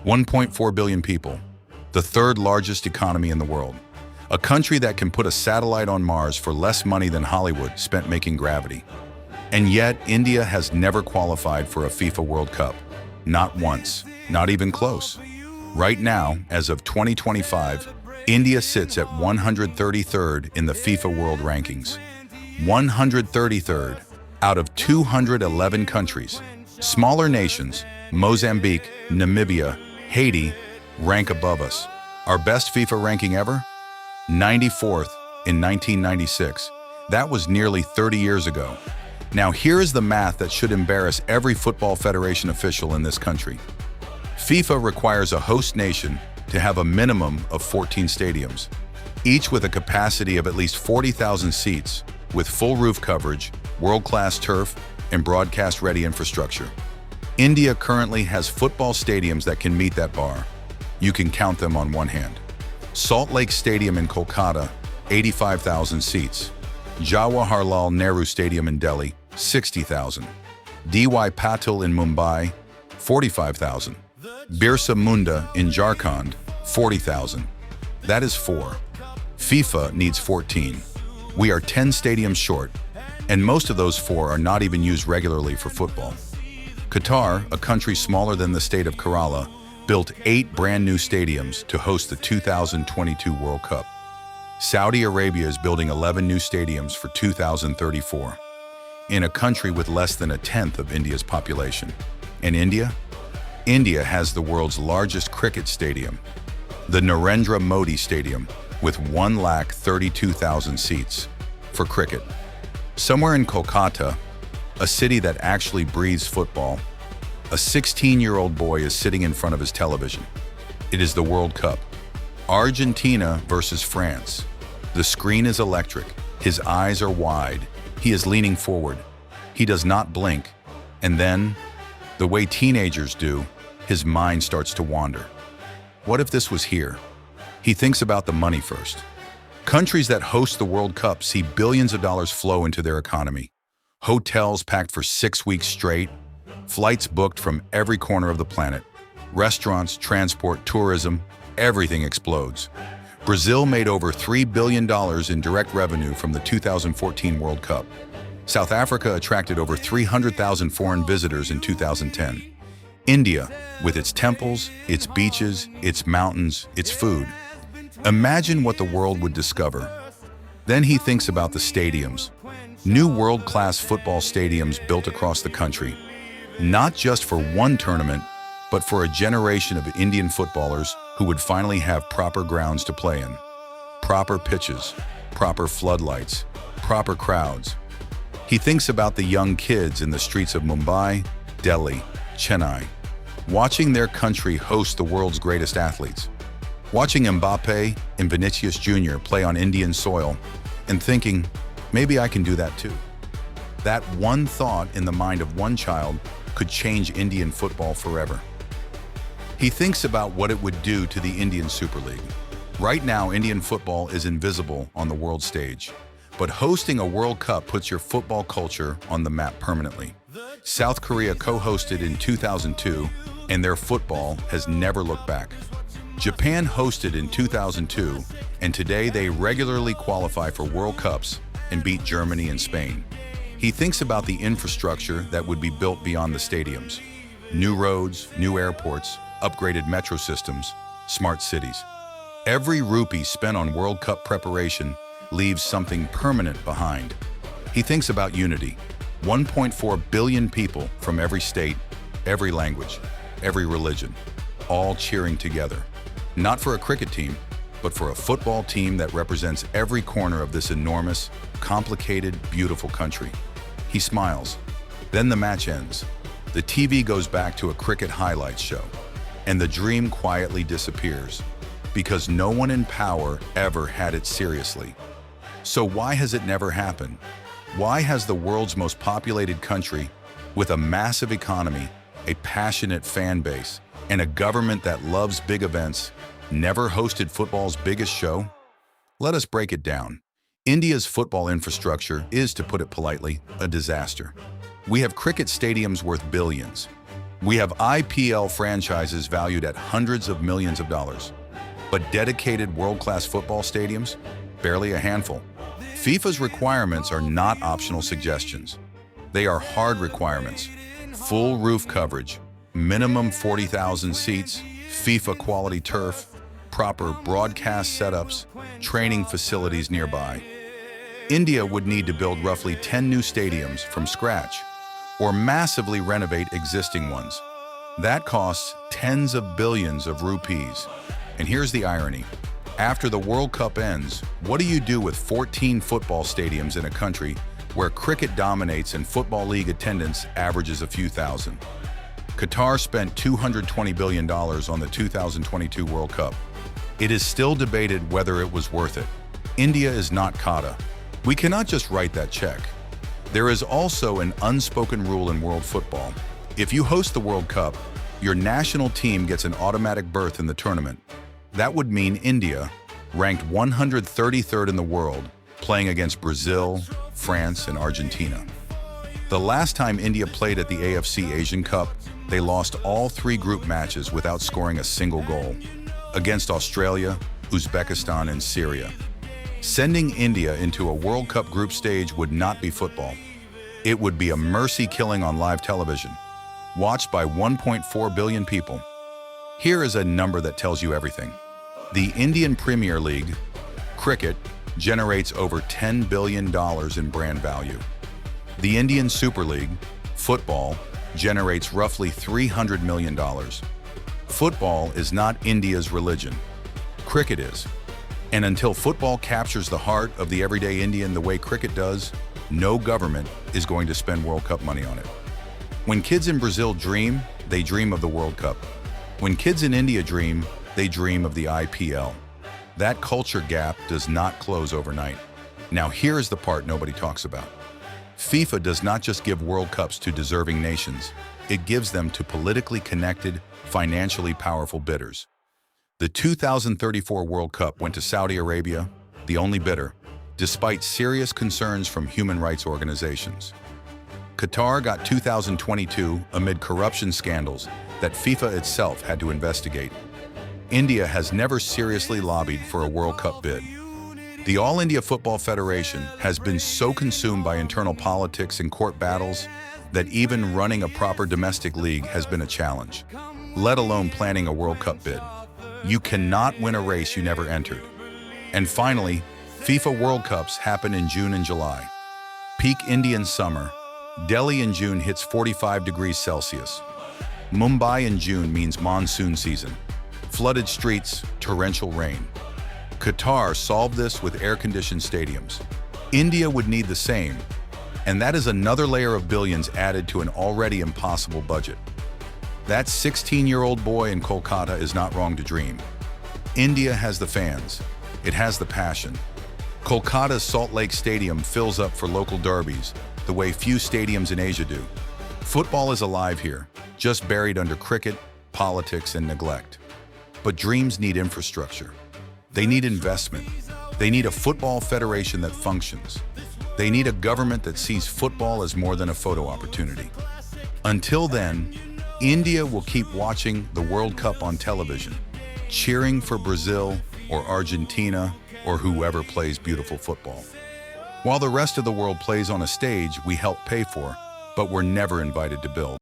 1.4 billion people, the third largest economy in the world. A country that can put a satellite on Mars for less money than Hollywood spent making Gravity. And yet, India has never qualified for a FIFA World Cup. Not once, not even close. Right now, as of 2025, India sits at 133rd in the FIFA World Rankings. 133rd out of 211 countries. Smaller nations, Mozambique, Namibia, Haiti, rank above us. Our best FIFA ranking ever? 94th in 1996. That was nearly 30 years ago. Now here is the math that should embarrass every football federation official in this country. FIFA requires a host nation to have a minimum of 14 stadiums, each with a capacity of at least 40,000 seats, with full roof coverage, world-class turf, and broadcast-ready infrastructure. India currently has football stadiums that can meet that bar. You can count them on one hand. Salt Lake Stadium in Kolkata, 85,000 seats. Jawaharlal Nehru Stadium in Delhi, 60,000. D.Y. Patil in Mumbai, 45,000. Birsa Munda in Jharkhand, 40,000. That is 4. FIFA needs 14. We are 10 stadiums short, and most of those 4 are not even used regularly for football. Qatar, a country smaller than the state of Kerala, built 8 brand new stadiums to host the 2022 World Cup. Saudi Arabia is building 11 new stadiums for 2034, in a country with less than a tenth of India's population. And India? India has the world's largest cricket stadium, the Narendra Modi Stadium, with 132,000 seats for cricket. Somewhere in Kolkata, a city that actually breathes football, a 16-year-old boy is sitting in front of his television. It is the World Cup. Argentina versus France. The screen is electric. His eyes are wide. He is leaning forward. He does not blink. And then, the way teenagers do, his mind starts to wander. What if this was here? He thinks about the money first. Countries that host the World Cup see billions of dollars flow into their economy. Hotels packed for 6 weeks straight, flights booked from every corner of the planet, restaurants, transport, tourism, everything explodes. Brazil made over $3 billion in direct revenue from the 2014 World Cup. South Africa attracted over 300,000 foreign visitors in 2010. India, with its temples, its beaches, its mountains, its food. Imagine what the world would discover. Then he thinks about the stadiums. New world-class football stadiums built across the country, not just for one tournament, but for a generation of Indian footballers who would finally have proper grounds to play in. Proper pitches, proper floodlights, proper crowds. He thinks about the young kids in the streets of Mumbai, Delhi, Chennai, watching their country host the world's greatest athletes. Watching Mbappe and Vinicius Jr. play on Indian soil and thinking, maybe I can do that too. That one thought in the mind of one child could change Indian football forever. He thinks about what it would do to the Indian Super League. Right now, Indian football is invisible on the world stage, but hosting a World Cup puts your football culture on the map permanently. South Korea co-hosted in 2002, and their football has never looked back. Japan hosted in 2002, and today they regularly qualify for World Cups and beat Germany and Spain. He thinks about the infrastructure that would be built beyond the stadiums. New roads, new airports, upgraded metro systems, smart cities. Every rupee spent on World Cup preparation leaves something permanent behind. He thinks about unity. 1.4 billion people from every state, every language, every religion, all cheering together. Not for a cricket team, but for a football team that represents every corner of this enormous, complicated, beautiful country. He smiles. Then the match ends. The TV goes back to a cricket highlights show, and the dream quietly disappears, because no one in power ever had it seriously. So why has it never happened? Why has the world's most populated country, with a massive economy, a passionate fan base, and a government that loves big events, never hosted football's biggest show? Let us break it down. India's football infrastructure is, to put it politely, a disaster. We have cricket stadiums worth billions, We have IPL franchises valued at hundreds of millions of dollars. But dedicated world-class football stadiums? Barely a handful. FIFA's requirements are not optional suggestions. They are hard requirements. Full roof coverage, minimum 40,000 seats, FIFA quality turf, proper broadcast setups, training facilities nearby. India would need to build roughly 10 new stadiums from scratch, or massively renovate existing ones. That costs tens of billions of rupees. And here's the irony. After the World Cup ends, what do you do with 14 football stadiums in a country where cricket dominates and Football League attendance averages a few thousand? Qatar spent $220 billion on the 2022 World Cup. It is still debated whether it was worth it. India is not Qatar. We cannot just write that check. There is also an unspoken rule in world football. If you host the World Cup, your national team gets an automatic berth in the tournament. That would mean India, ranked 133rd in the world, playing against Brazil, France, and Argentina. The last time India played at the AFC Asian Cup, they lost all 3 group matches without scoring a single goal, against Australia, Uzbekistan, and Syria. Sending India into a World Cup group stage would not be football. It would be a mercy killing on live television, watched by 1.4 billion people. Here is a number that tells you everything. The Indian Premier League, cricket, generates over $10 billion in brand value. The Indian Super League, football, generates roughly $300 million. Football is not India's religion. Cricket is. And until football captures the heart of the everyday Indian the way cricket does, no government is going to spend World Cup money on it. When kids in Brazil dream, they dream of the World Cup. When kids in India dream, they dream of the IPL. That culture gap does not close overnight. Now here is the part nobody talks about. FIFA does not just give World Cups to deserving nations, it gives them to politically connected, financially powerful bidders. The 2034 World Cup went to Saudi Arabia, the only bidder, despite serious concerns from human rights organizations. Qatar got 2022 amid corruption scandals that FIFA itself had to investigate. India has never seriously lobbied for a World Cup bid. The All India Football Federation has been so consumed by internal politics and court battles that even running a proper domestic league has been a challenge, let alone planning a World Cup bid. You cannot win a race you never entered. And finally, FIFA World Cups happen in June and July. Peak Indian summer. Delhi in June hits 45 degrees Celsius. Mumbai in June means monsoon season. Flooded streets, torrential rain. Qatar solved this with air-conditioned stadiums. India would need the same, and that is another layer of billions added to an already impossible budget. That 16-year-old boy in Kolkata is not wrong to dream. India has the fans. It has the passion. Kolkata's Salt Lake Stadium fills up for local derbies, the way few stadiums in Asia do. Football is alive here, just buried under cricket, politics, and neglect. But dreams need infrastructure. They need investment. They need a football federation that functions. They need a government that sees football as more than a photo opportunity. Until then, India will keep watching the World Cup on television, cheering for Brazil or Argentina or whoever plays beautiful football. While the rest of the world plays on a stage we help pay for, but we're never invited to build.